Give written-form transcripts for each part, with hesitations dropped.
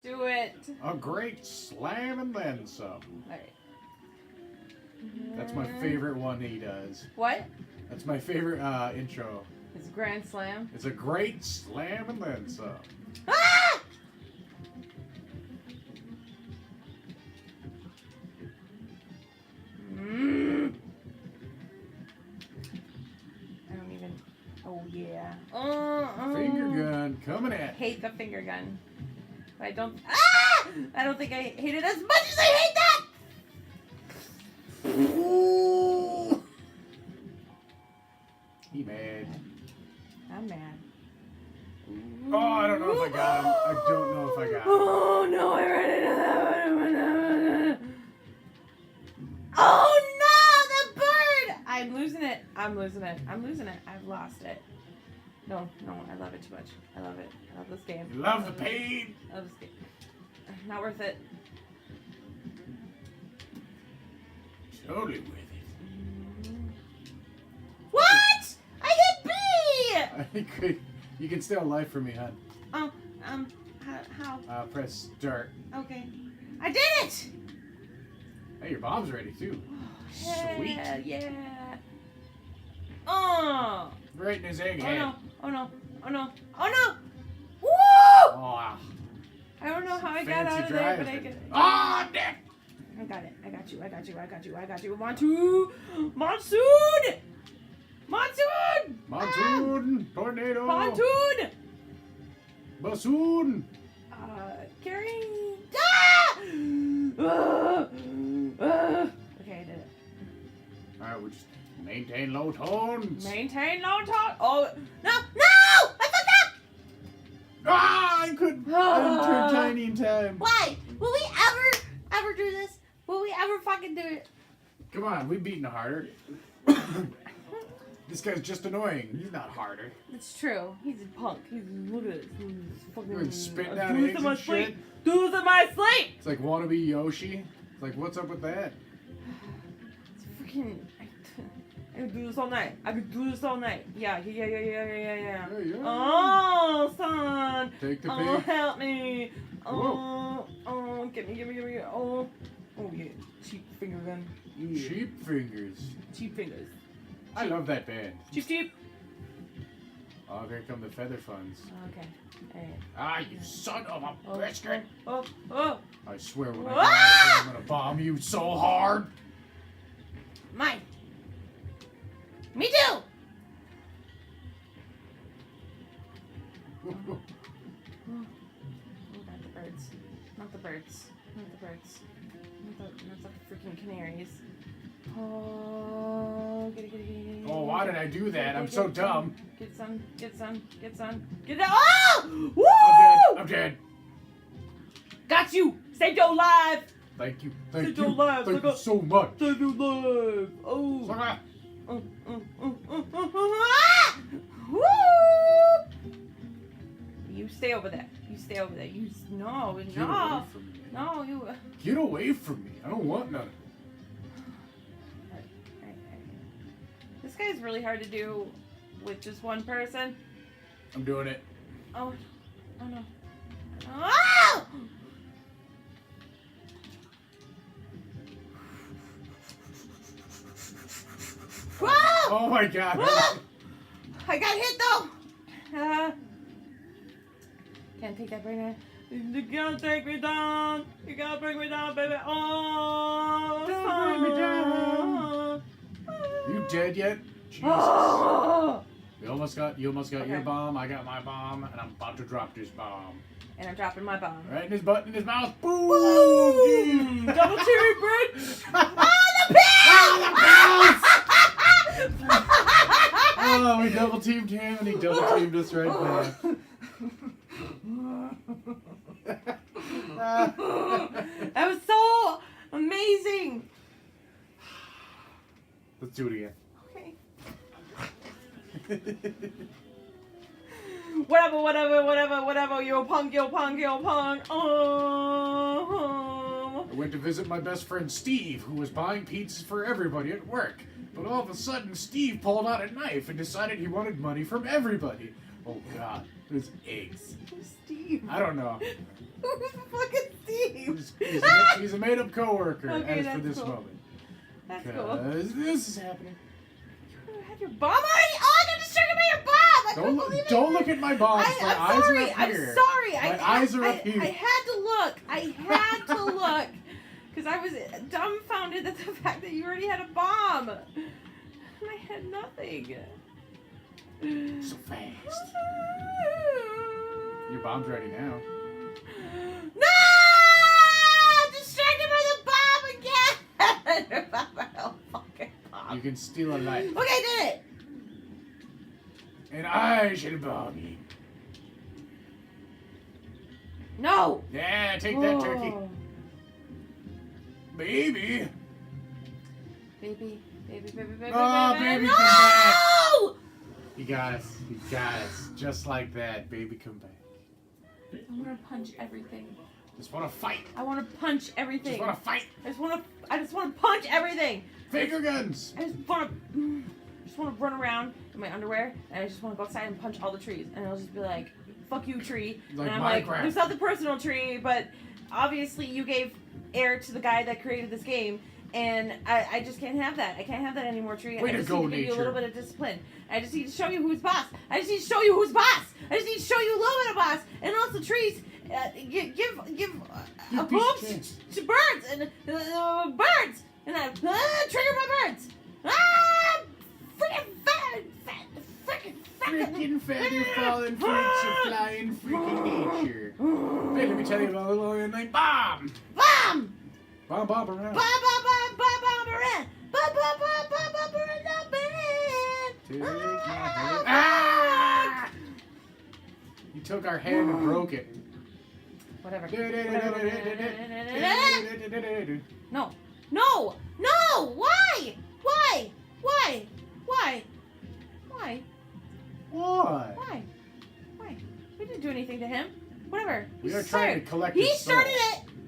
Do it. A great slam and then some. All right. That's my favorite one he does. What? That's my favorite intro. It's Grand Slam. It's a great slam and then some. Ah! I don't even. Oh yeah. Finger gun coming I at. hate the finger gun. But I don't. Ah! I don't think I hate it as much as I hate that. Ooh. He mad. I'm mad. Oh, I don't know if I got him. I don't know if I got him. Oh no, I ran into that one. Oh no, the bird! I'm losing it. I'm losing it. I'm losing it. I've lost it. No, I love it too much. I love it. I love this game. You love the pain. I love this game. Not worth it. Totally with it. What? I hit B! I think you can stay on life for me, hon. Oh, how? Press start. Okay. I did it! Hey, your bomb's ready too. Sweet. Hell yeah. Oh! Right in his egg Oh head. no! Oh no! Oh no! Oh no! Woo! Oh, I don't know how I got out of there, but I got it. Ah, dick! I got it. I got you. I got you. I got you. I got you. Monsoon! Monsoon! Monsoon! Monsoon! Tornado! Pontoon! Bassoon! Carrying. Ah! Okay, I did it. Alright, we'll just maintain low tones. Maintain low tone. Oh no! No! I fucked up. Ah, I didn't turn tiny in time. Why? Will we ever do this? Will we ever fucking do it? Come on, we've beaten harder. This guy's just annoying. He's not harder. It's true. He's a punk. Look at this. He's fucking. You're spitting out Dudes eggs in my and sleep. shit. Dudes in my sleep. It's like wannabe Yoshi. It's like, what's up with that? It's freaking. I could do this all night. I could do this all night. Yeah. Yeah. Oh, son. Take the Oh, pig. help me. Oh, get me. Oh yeah. Cheap finger gun. Yeah. Sheep fingers. Cheap fingers. I love that band. Cheap. Oh, here come the feather funds. Okay. Alright. Ah, you son of a biscuit! Oh. I swear when I Ah! get out of here, I'm gonna bomb you so hard. Mine. Me too. Oh, not the birds. Not the birds. Not the birds. Not the freaking canaries. Oh, get it. Oh, why did I do that? I'm so dumb. Get some. Get it. Oh! Woo! I'm dead. Got you. Saved your life. Thank you. Saved your life. Thank you so much. Saved your life. Oh. Sucker. Ah! Woo! You stay over there. No. Get away from me. No, you. Get away from me. I don't want none. Alright. This guy's really hard to do with just one person. I'm doing it. Oh no. Oh! Whoa! Oh my god. Whoa! I got hit though. Can't take that right now. You can't take me down. You gotta bring me down, baby. Oh, Don't bring me down. You dead yet? Jesus. Oh. You almost got your Okay. bomb. I got my bomb, and I'm about to drop this bomb. And I'm dropping my bomb. Right in his butt, in his mouth. Boom! Boom! Double cherry bread. Oh, we double teamed him, and he double teamed us right back. That was so amazing. Let's do it again. Okay. Whatever. Yo punk. Oh. I went to visit my best friend Steve, who was buying pizzas for everybody at work. But all of a sudden, Steve pulled out a knife and decided he wanted money from everybody. Oh God, it was eggs. Steve. I don't know. Who the fuck He's a made-up coworker Okay, as for that's this cool. moment. That's cool. Because this is happening. You had your bomb already? Oh, I got distracted by your bomb! I couldn't believe it. Don't look at my bombs. My eyes are up here. I'm sorry. My eyes are up here. I had to look. Because I was dumbfounded at the fact that you already had a bomb. And I had nothing. So fast. Your bomb's ready now. No! I'm distracted by the bomb again! Oh, fucking bomb. You can steal a life. Okay, I did it. And I shall bomb you. No. Yeah, take that, turkey. Baby. Baby. Oh, baby, no! come back. You got us. You got us. Just like that. Baby, come back. I want to punch everything. Just want to fight. I want to punch everything. Just want to fight. I just want to punch everything. Finger guns. I just want to run around in my underwear, and I just want to go outside and punch all the trees, and I'll just be like, "Fuck you, tree!" Like and I'm Minecraft. like, "There's not the personal tree, but obviously you gave air to the guy that created this game, and I just can't have that. I can't have that anymore, tree. Way I to just go, need to give you a little nature. bit of discipline. I just need to show you who's boss. I just need to show you who's boss. I just need to show you a little bit of boss, and also trees." Give a boom to birds and birds, and I trigger my birds. Freaking feather falling fruits of flying freaking nature. Hey, let me tell you about a little one named Bomb. Bomb. Bomb around. Bomb around. Take my hand. Ah! You took our hand and broke it. Whatever. No. No! Why? We didn't do anything to him. Whatever. We are trying to collect He his soul.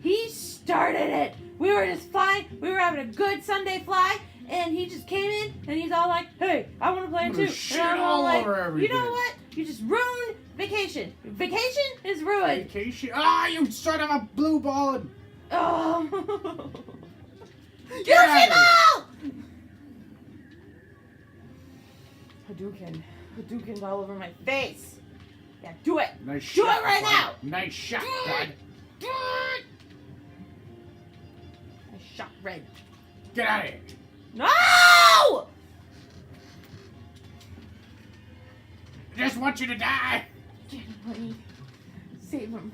He started it. We were just flying. We were having a good Sunday fly, and he just came in, and he's all like, "Hey, I want to play too." Shit And I'm all all like, over everything. "You know what? You just ruined vacation. Vacation is ruined." Vacation. Ah, you son of a blue ball. Oh. Get out of ball! Hadouken all over my face. Yeah, do it. Nice Do shot. it right bud. now. Nice shot, bud. I shot red. Get out of here. No! I just want you to die. Get him, honey. Save him.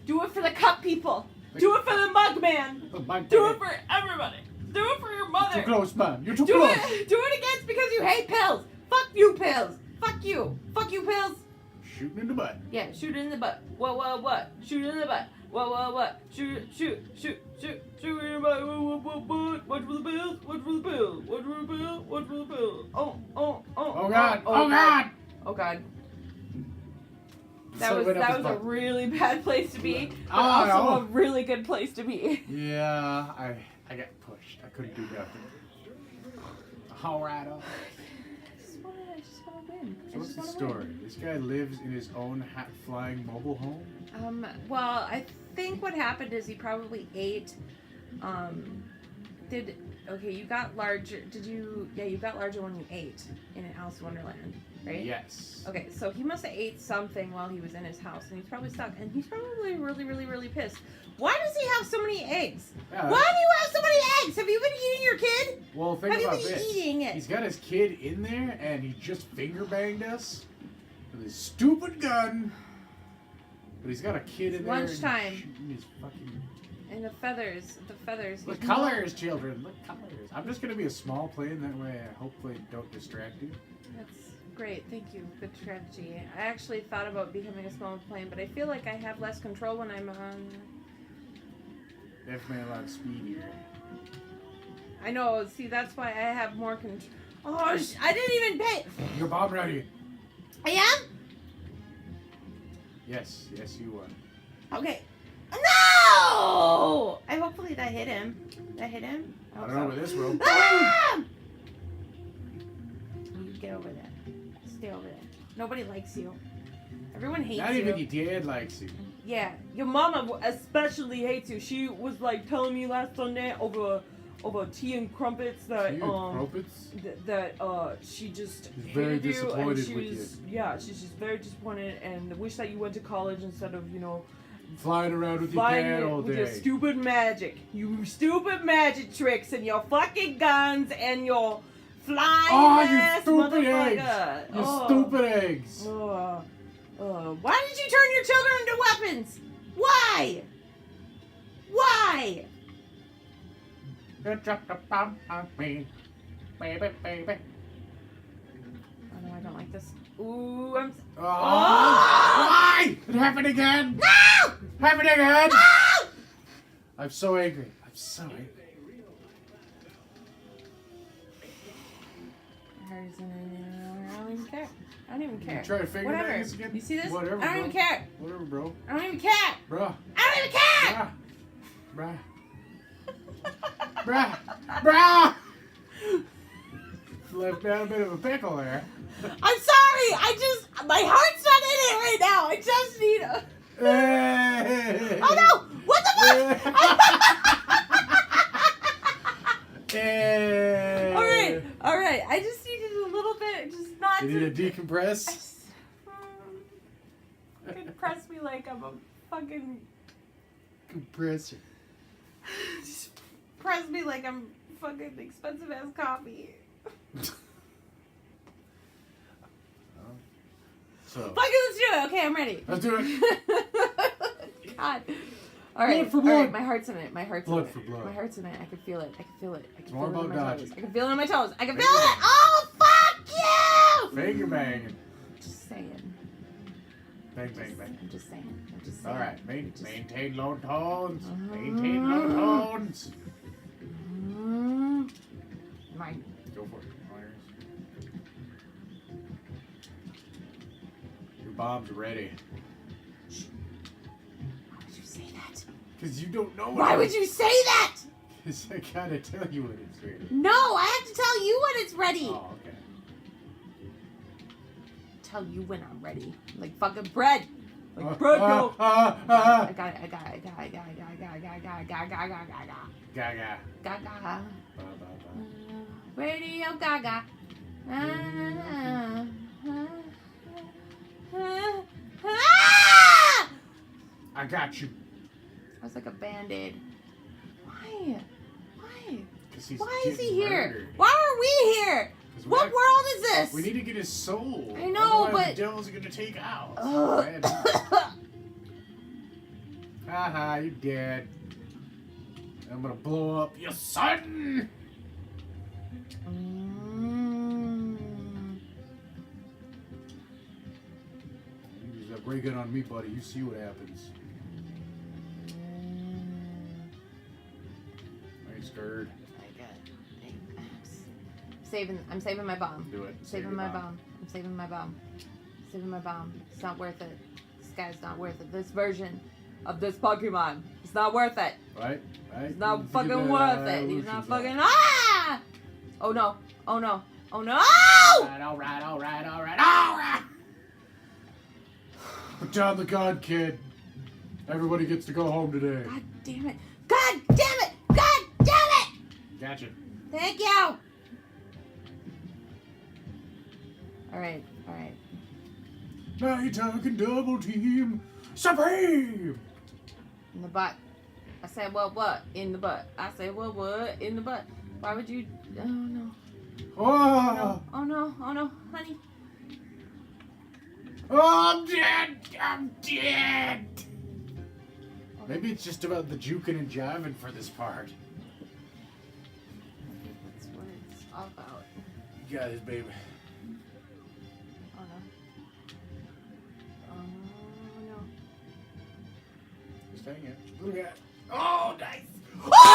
Do it for the cup people. Do it for the mug man. Do it for everybody. Do it for your mother. Too close, man. You're too Do close. it against because you hate pills. Fuck you, pills. Fuck you, pills. Shooting in the butt. Yeah, shoot it in the butt. What? Shoot it in the butt. What? Shoot in the butt. What? Watch for the pills. Watch for the pills. Oh God. Oh God. That was a really bad place to be, but also a really good place to be. Yeah, I got pushed. I couldn't do nothing. All right. I just want to win. So what's the story? This guy lives in his own flying mobile home? Well, I think what happened is he probably ate, you got larger, you got larger when you ate in Alice in Wonderland, right? Yes. Okay, so he must have ate something while he was in his house, and he's probably stuck, and he's probably really, really, really pissed. Why does he have so many eggs? Yeah. Why do you have so many eggs? Have you been eating your kid? Well, think Have about you been this. eating it? He's got his kid in there, and he just finger banged us with his stupid gun. But he's got a kid in there. Lunchtime. And shooting his fucking... And the feathers. Look colors, children. Look colors. I'm just gonna be a small plane. That way, I hopefully don't distract you. That's great. Thank you. Good strategy. I actually thought about becoming a small plane, but I feel like I have less control when I'm on. Definitely a lot speedier. I know. See, that's why I have more control. Oh, I didn't even pay. Your bomb ready. I am? Yes, you are. Okay. No! Hopefully that hit him. That hit him? I don't know with this rope. Ah! You get over that. Stay over there. Nobody likes you. Everyone hates you. Not even your dad likes you. Yeah, your mama especially hates you. She was like telling me last Sunday over tea and crumpets that she just She's hated very you, disappointed and she with was she's just very disappointed and wish that you went to college instead of flying around with your dad all day. With your stupid magic, tricks and your fucking guns and your flying ass motherfucker. You stupid eggs. Why did you turn your children into weapons? Why? You dropped a bomb on me, baby. Oh no, I don't like this. Ooh, I'm. Why? It happened again. No! Happened again. No! I'm so angry. I don't even care. I don't even care. You try to finger Whatever. bang us again? You see this? Whatever, I don't bro. even care. Whatever, bro. I don't even care. Bruh. I don't even care. Bruh. Bruh. Left down a bit of a pickle there. I'm sorry. My heart's not in it right now. I just need a. Hey. Oh no! What the fuck? Hey. All right. I just needed a little bit, just not You to. need to decompress? Fucking press me like I'm a fucking. Compressor. Just press me like I'm fucking expensive ass coffee. So. Fuck it, let's do it. Okay, I'm ready. Let's do it. God. All right, Blood for blood. all right. My heart's in it. Blood for blood. My heart's in it. I can feel it. I can feel it It's more about in my dodging. toes. I can feel it on my toes. I can Finger feel it. Oh, fuck you! Finger banging. Just saying. Bang. I'm just saying. All right, maintain low tones. Uh-huh. Maintain low tones. Mine. Go for it. Your bomb's ready. Why would you say that? Because you don't know. Why would you say that? Because I gotta tell you when it's ready. No, I have to tell you when it's ready. Oh, okay. Tell you when I'm ready. Like fucking bread. Like bread, go. I got it. Gaga. Gaga. Ba. Radio Gaga. I got you. I was like a band-aid. Why? Why is he getting here? murdered. Why are we here? What world is this? We need to get his soul. I know, Otherwise but the devil's gonna take out. Ugh. Haha, you're dead. I'm gonna blow up your son. Use that ray gun on me, buddy. You see what happens. I ain't scared. I'm saving my bomb. Do it. I'm saving my bomb. It's not worth it. This guy's not worth it. This version of this Pokemon. It's not worth it. Right? It's not fucking worth it. He's not fucking. Ah! Oh no. All right. Put down the gun, kid. Everybody gets to go home today. God damn it. Gotcha. Thank you. All right. Now you're talking double team. Supreme! In the butt. I said, well, what? In the butt. I said, well, what? In the butt. Why would you? Oh, no. Oh! Oh, no. Honey. Oh, I'm dead! Maybe it's just about the juking and jiving for this part. That's what it's all about. You got this, baby. Oh, no. Just hang it. Look at it. Oh, nice! Oh!